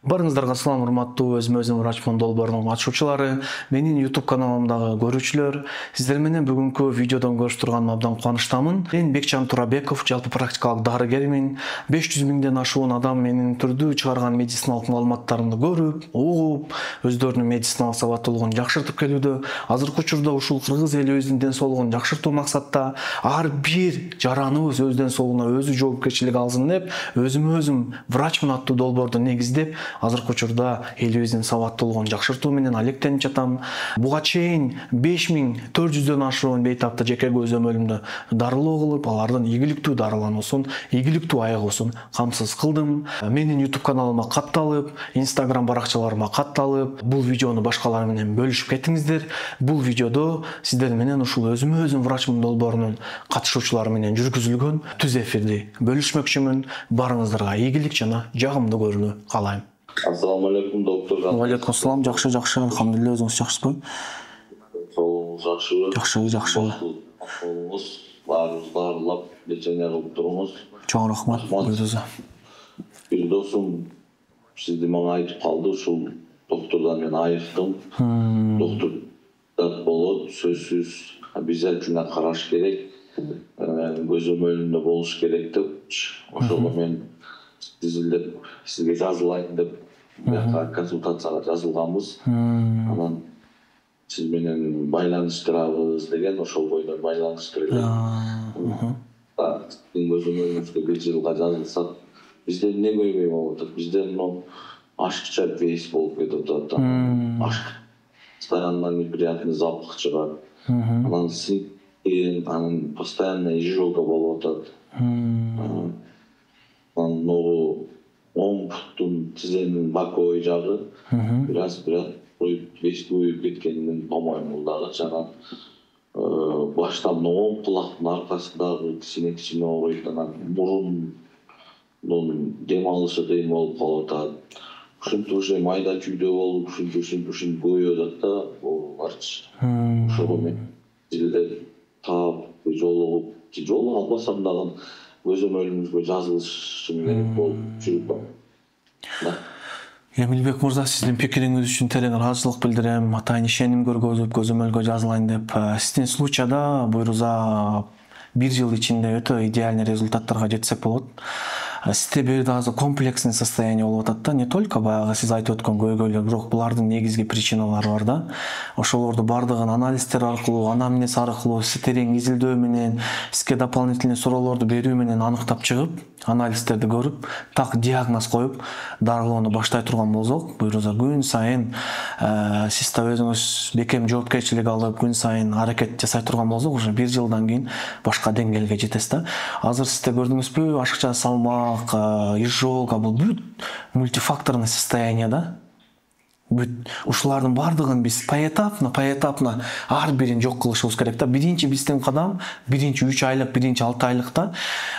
Барыңыздарга салам, урматтуу өзүм врачмын долбоорунун катышуучулары, менин YouTube каналымдагы көрүүчүлөр, сиздер менен бүгүнкү видеодон көрүшүп турганыма абдан кубанычтамын. Мен Бекчан Турабеков, жалпы практикалык дарыгермин. 500 миңден ашуун адам менин түрдүү чыгарган медициналык маалыматтарымды көрүп, угуп, өздөрүнүн медициналык сабаттуулугун жакшыртып келүүдө. Азыркы учурда ушул кыргыз элибиздин ден соолугун жакшыртуу максатта ар бир жараныбыз өз ден соолугуна өзү жоопкерчилик алсын деп, өзүм врачмын аттуу долбоорду негиздеп, азыркы учурда элибиздин сабаттуулугун жакшыртуу менен алектенип жатам. Буга чейин 5400дөн ашуун бейтапта жеке көзөмөлүмдө дарылоо кылып, алардын ийгиликтүү дарылануусун, ийгиликтүү айыгуусун камсыз кылдым. Менин YouTube каналыма катталып, Instagram баракчаларыма катталып, бул видеону башкалар менен бөлүшүп кетиңиздер. Бул видеодо сиздер менен ушул өзүм врачмын долбоорунун катышуучулары менен жүргүзүлгөн түз эфирди бөлүшмөкчүмүн. Барыңыздарга ийгилик жана жагымдуу көрүүнү каалайм. Ассаламу алейкум, доктор. Алейкум ассалам, жакшы, алхамдулилля, өзүңүз жакшысызбы? Соолугуңуз жакшыбы? Жакшы. Ахуалыңыз баарыбызды баарлап лечение кылып туруңуз. Чоң рахмат. Бир досум сизди мага айтып калды, ушул доктордон мен айыктым. Доктор болот, сөзсүз обязательно караш керек, көзөмөлүндө болуш керек деп, ошого мен сизге жазылайын деп консультацияга жазылганбыз. Анан сиз менен байланыштырабыз деген, ошол бойдон байланыштырып элек. Сиздин көзөмөлүңүзгө бир жылга жазылсак, бизде эмне көйгөй болуп атат? Бизде ашыкча вес болуп кетип атат. Ашык постоянно неприятный запах чыгат. Анан анан постоянно изжога болуп атат. Анан оң буттун тизенин боковой жагы бираз вес көбөйүп кеткенин по-моему бул дагы жана баштан оң кулактын аркасындагы кичине ооруйт, анан мурундун дем алышы кыйын болуп калып атат. Ушинтип уже майда чүйдө болуп, ушинтип көбөйүп атат да, буларчы. Ошого мен сизге таап, жолугуп албасам дагы көзөмөлүңүзгө жазылышым керек болуп жүрүп. Эмилбек мырза, сиздин пикириңиз үчүн терең ыраазычылык билдирем. Атайын ишеним көргөзүп, көзөмөлгө жазылайын деп. Сиздин случайда буйруза 1 жыл ичинде өтө идеальный результаттарга жетсек болот. Сизде бир дагы комплексный состояние болуп атат да, не только баягы сиз айтып өткөн көйгөйлөр, бирок булардын негизги причиналары бар да. Ошолорду бардыгын анализдер аркылуу, анамнез аркылуу, терең изилдөө менен, сизге дополнительный суроолорду берүү менен аныктап чыгып, анализдерди көрүп, так диагноз коюп, дарылоону баштай турган болсок, буйруза күн сайын сиз да өзүңүз бекем жоопкерчилик алып, күн сайын аракет жасай турган болсок, уже 1 жылдан кийин башка деңгээлге жетесиз да. Азыр сизде көрдүңүзбү, ашыкча салмак, изжога, бул бүт мультифакторный состояние да. Ушулардын бардыгын биз поэтапно ар бирин жок кылышыбыз керек да. Биринчи биздин кадам, биринчи 3 айлык, биринчи 6 айлыкта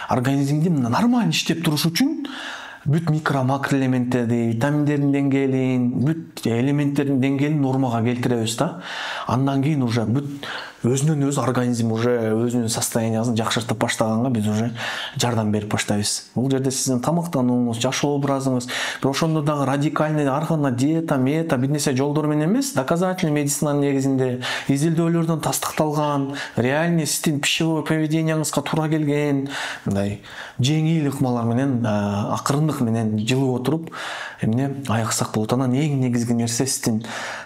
организмдин нормально иштеп турушу үчүн бүт микро-макро элементтерди, витаминдердин деңгээлин, бүт элементтердин деңгээлин нормага келтиребиз да. Андан кийин уже бүт өзүнөн өзү организм уже өзүнүн состояниясын жакшыртып баштаганга биз уже жардам берип баштайбыз. Бул жерде сиздин тамактанууңуз, жашоо образыңыз, ошондо дагы радикальный ар кандай диета, бир нерсе жолдор менен эмес, доказательный медицинанын негизинде изилдөөлөрдөн тастыкталган, реальный сиздин пищевой поведенияңызга туура келген, мындай жеңил ыкмалар менен, акырындык менен жылып отуруп, эмне айыксак болот. Анан эң негизги нерсе сиздин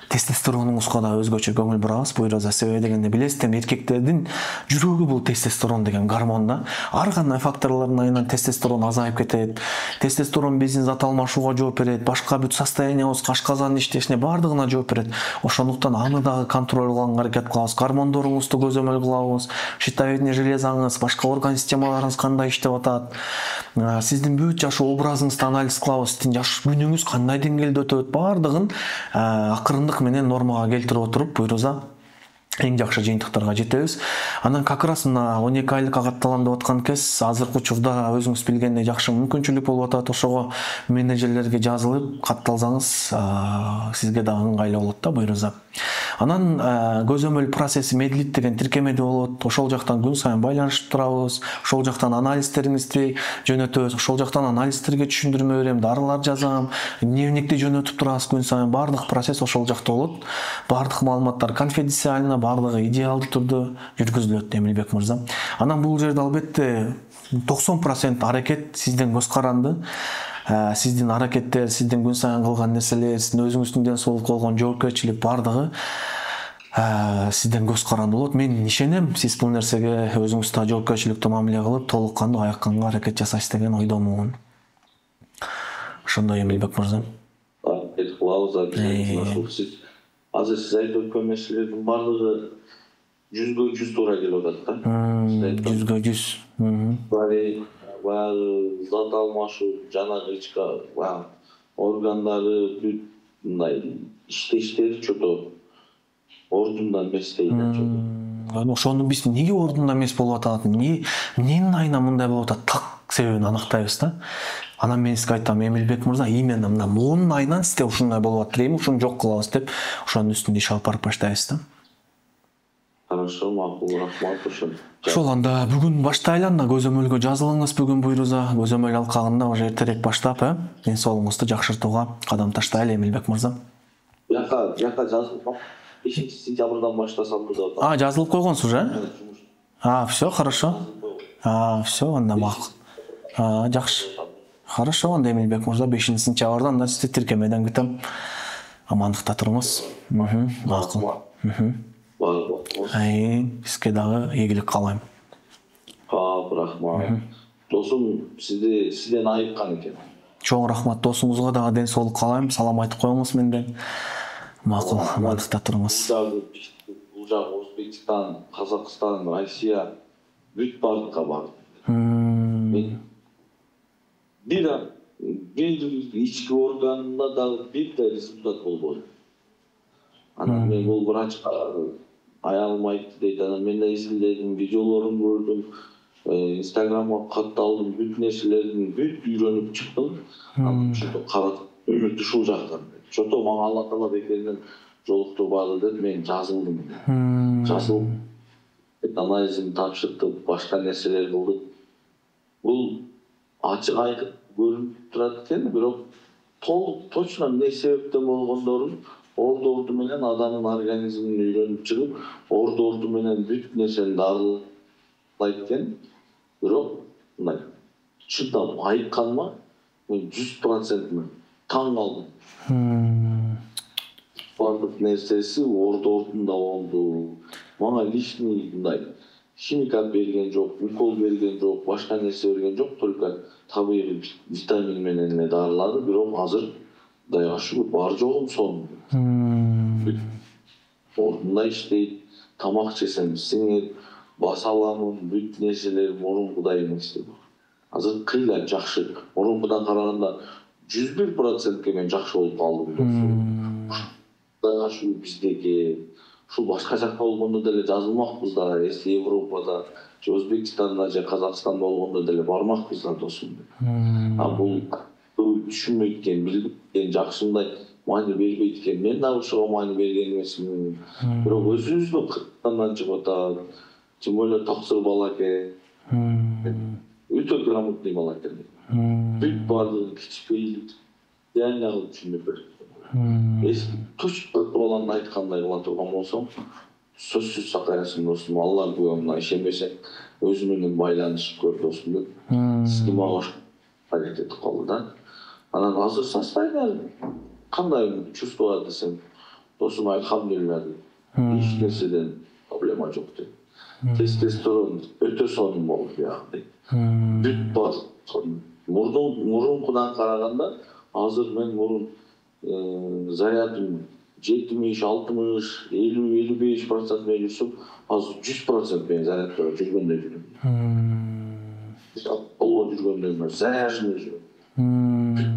тестостеронуңузга да өзгөчө көңүл бурабыз. Буйруза себеби дегенде билесиз, эркектердин жүрөгү бул тестостерон деген гормон да. Ар кандай факторлордун айынан тестостерон азайып кетет. Тестостерон биздин зат алмашууга жооп берет, башка бүт состояниябызга, ашказандын иштешине бардыгына жооп берет. Ошондуктан аны дагы контроль кылганга аракет кылабыз. Гормондоруңузду көзөмөл кылабыз. Щитовидный железаңыз, башка орган системаларыңыз кандай иштеп атат. Сиздин бүт жашоо образыңызды анализ кылабыз. Сиздин жаш күнүңүз кандай деңгээлде өтөт, бардыгын акырындык менен нормага келтирип отуруп, буйруза эң жакшы жыйынтыктарга жетебиз. Анан как раз мына 12 айлык катталам деп аткан кез азыркы учурда өзүңүз билгендей жакшы мүмкүнчүлүк болуп атат. Ошого менеджерлерге жазылып катталсаңыз, сизге да ыңгайлуу болот да буйруза. Анан көзөмөл процесси медлит деген тиркемеде болот. Ошол жактан күн сайын байланышып турабыз. Ошол жактан анализтериңизди жөнөтөбүз. Ошол жактан анализтерге түшүндүрмө берем, дарылар жазам, дневникти жөнөтүп турабыз күн сайын. Бардык процесс ошол жакта болот. Бардык маалыматтар конфиденциально, бардыгы идеалдуу түрдө жүргүзүлөт, Эмилбек мырза. Анан бул жерде албетте 90% аракет сиздин көз каранды. Сиздин аракеттер, сиздин күн сайын кылган нерселер, сиздин өзүңүздүн ден соолукка болгон жоопкерчилик бардыгы сизден көз каранды болот. Мен ишенем, сиз бул нерсеге өзүңүз да жоопкерчиликтүү мамиле кылып, толук кандуу аякканга аракет жасайсыз деген ойдомун. Ошондой, Эмилбек мырза. Азыр сиз айтып өткөн нерселердин бардыгы 100% туура келип атат да. 100%. Баягы зат алмашуу, жанагы ички органдары бүт мындай иштештери чото ордунда эмес дейт. Ошону биз неге ордунда эмес болуп атат, эмненин айынан мындай болуп атат, так себебин аныктайбыз да. Анан мен сизге айтам, Эмилбек мырза, именно мына монун айынан сизде ушундай болуп атат дейм, ушуну жок кылабыз деп, ошонун үстүндө иш алып барып баштайбыз да. Хорошо, макул, рахмат ошон. Ошол анда бүгүн баштайлы, анда көзөмөлгө жазылыңыз бүгүн буйруза, көзөмөл алкагында уже эртерээк баштап, ден соолугуңузду жакшыртууга кадам таштайлы, Эмилбек мырза. Жака жазылып, 5-сентябрдан баштасам деп атам. Жазылып койгонсуз, все, хорошо. Все, анда макул. Жакшы. Хорошо, анда Эмилбек мырза 5-сентябрдан анда сизди тиркемеден күтөм. Амандыкта туруңуз. Макул. Сизге дагы ийгилик каалайм. Рахмат. Досум сизден айыккан экен. Чоң рахмат, досуңузга дагы ден соолук каалайм. Салам айтып коюңуз менден. Макул, амандыкта туруңуз. Бул жак Өзбекстан, Казакстан, Россия бүт бардыкка барды. Бир ички органда дагы бир да результат болбоду. Анан мен бул врачка аялым айтты дейт, анан мен да изилдедим, видеолорун көрдүм, инстаграмга катталдым, бүт нерселердин бүт үйрөнүп чыктым. Ошото карап үмүтү ушул жактан. Ошото мага Алла таала бекеринен жолуктурбады деп мен жазылдым. Жазылып анализин тапшыртып, башка нерселер кылдык. Бул ачык айкын көрүнүп турат экен, бирок толук точно эмне себептен болгондорун орду менен адамдын организмин үйрөнүп чыгып, орду менен бүт нерсени дарылайт экен. Бирок мындай чындап айыкканыма мен 100% таң калдым. Бардык нерсеси ордунда болду. Мага лишний мындай химикат берген жок, укол берген жок, башка нерсе берген жок, только табигый витамин менен дарылады. Бирок азыр Кудайга шүгүр бар жогум сонун. Ордунда иштейт, тамак жесем сиңет, баса аламын, бүт нерселер мурункудай эмес. Азыр кыйла жакшы. Мурункудан караганда 101%ке мен жакшы болуп калдым. Кудайга шүгүр биздеги ушул башка жакта болгондо деле жазылмакпыз да, Европада, же Өзбекстанда, же Казакстанда болгондо деле бармакпыз да досум. Бул түшүнбөйт экен, билбейт экен, жакшындай маани бербейт экен. Мен дагы ошого маани берген эмесмин. Бирок өзүбүздүн кыргызстандан чыгып атат. Тем более таксыр бала экен. Өтө грамотный бала экен. Бүт бардыгы кичпейлик, реально кылып түшүнүп берет. Точно баланы айткандай кыла турган болсом, сөзсүз сакаясың досум. Алла күбөмүн, ишенбесең өзү менен байланышып көр досум деп. Сизге мага аракет этип калды да. Анан азыр состояние кандай чувствовать десем, досум альхамдулилля дейт. Эч нерседен проблема жок дейт. Тестостерон өтө сонун болуп дейт. Бүт бар. Мурункудан караганда азыр мен мурун зарядым 70, 60, 50, 55% менен жүрсөм, азыр 100% менен зарядта жүргөндөй жүрөм. Алла жүргөндөй эмес, заряженный жүрөм.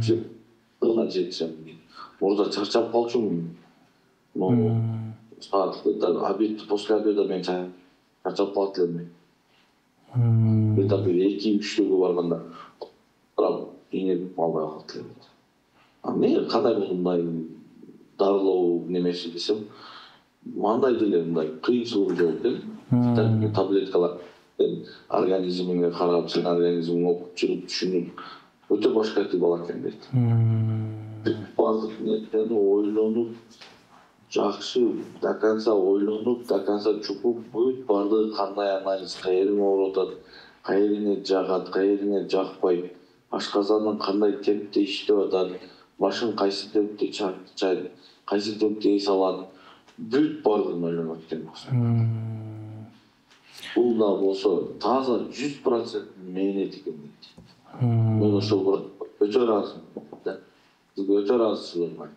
Жетсем. Мурда чарчап калчумун. обед, после обеда мен чарчап калат элем. Где-то бир 2-3 барганда ийне албай калат элем. Эмне кандай болду мындай дарылоо немеси десем, мындай деле мындай кыйынчылыгы жок эле. Таблеткалар организмиңе карап, сен организмиңи окуп чыгып түшүнүп, өтө башка бала экен дейт. Баардык нерселерди ойлонуп, жакшы до конца ойлонуп, до конца чукуп, бүт баардыгы кандай анализ, кайерин ооруп атат, кайерине жагат, кайерине жакпайт, ашказандын кандай темпте иштеп атат, башын кайсы темпте чайт, кайсы темпте эс алат, бүт баардыгын ойлонуп экен. Бул да болсо таза 100% мээнет экен дейт. Мен ошол өтө ыраазымын. Өтө ыраазычылыгым.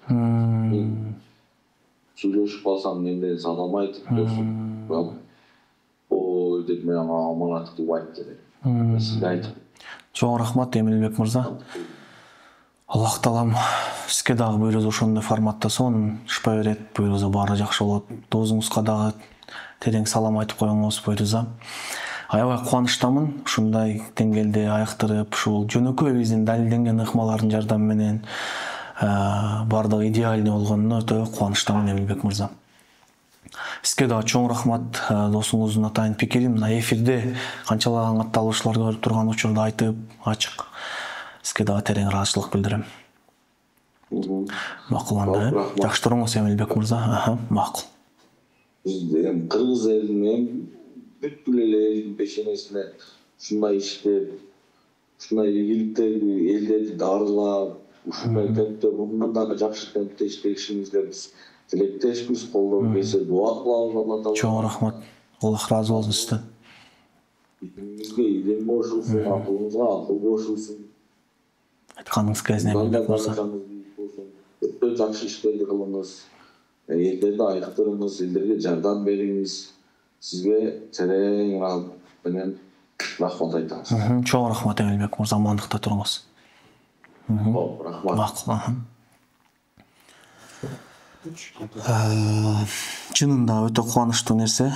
Сүйлөшүп калсам менден саламайт досум. Ой деп мен аманат деп айтты. Сизге айтып. Чоң рахмат Эмилбек мырза. Аллах таалам сизге дагы буйруза ошондой форматта сонун шыпа берет, буйруза баары жакшы болот. Досуңузга дагы терең салам айтып коюңуз буйруза. Аябай кубанычтамын ушундай деңгээлде аяктырып, ушул жөнөкөй биздин далилденген ыкмалардын жардамы менен баардыгы идеальный болгонуна өтө кубанычтамын Эмилбек мырза. Сизге дагы чоң рахмат, досуңуздун атайын пикирин мына эфирде канчалаган катталышуулар көрүп турган учурда айтып, ачык. Сизге дагы терең ыраазычылык билдирем. Макул анда. Жакшы туруңуз Эмилбек мырза. Макул. Биздин кыргыз элинин бүткүл элдин пешенесине ушундай иштеп, ушундай ийгиликтерди элдерди дарылап, ушундай темпте мындан дагы жакшы темпте иштешиңизге биз тилектешпиз, колдон келсе дуа кылабыз Алла таала. Чоң рахмат. Аллах ыраазы болсун сизден. Илимибизге илим кошулсун, акылыбызга акыл кошулсун. Айтканыңыз келсин Эмилбек мырза. Өтө жакшы иштерди кылыңыз. Элдерди айыктырыңыз, элдерге жардам бериңиз. Сизге терең менен рахмат айтабыз. Чоң рахмат Эмилбек мырза, амандыкта туруңуз. Рахмат. Макул. Чынында өтө кубанычтуу нерсе.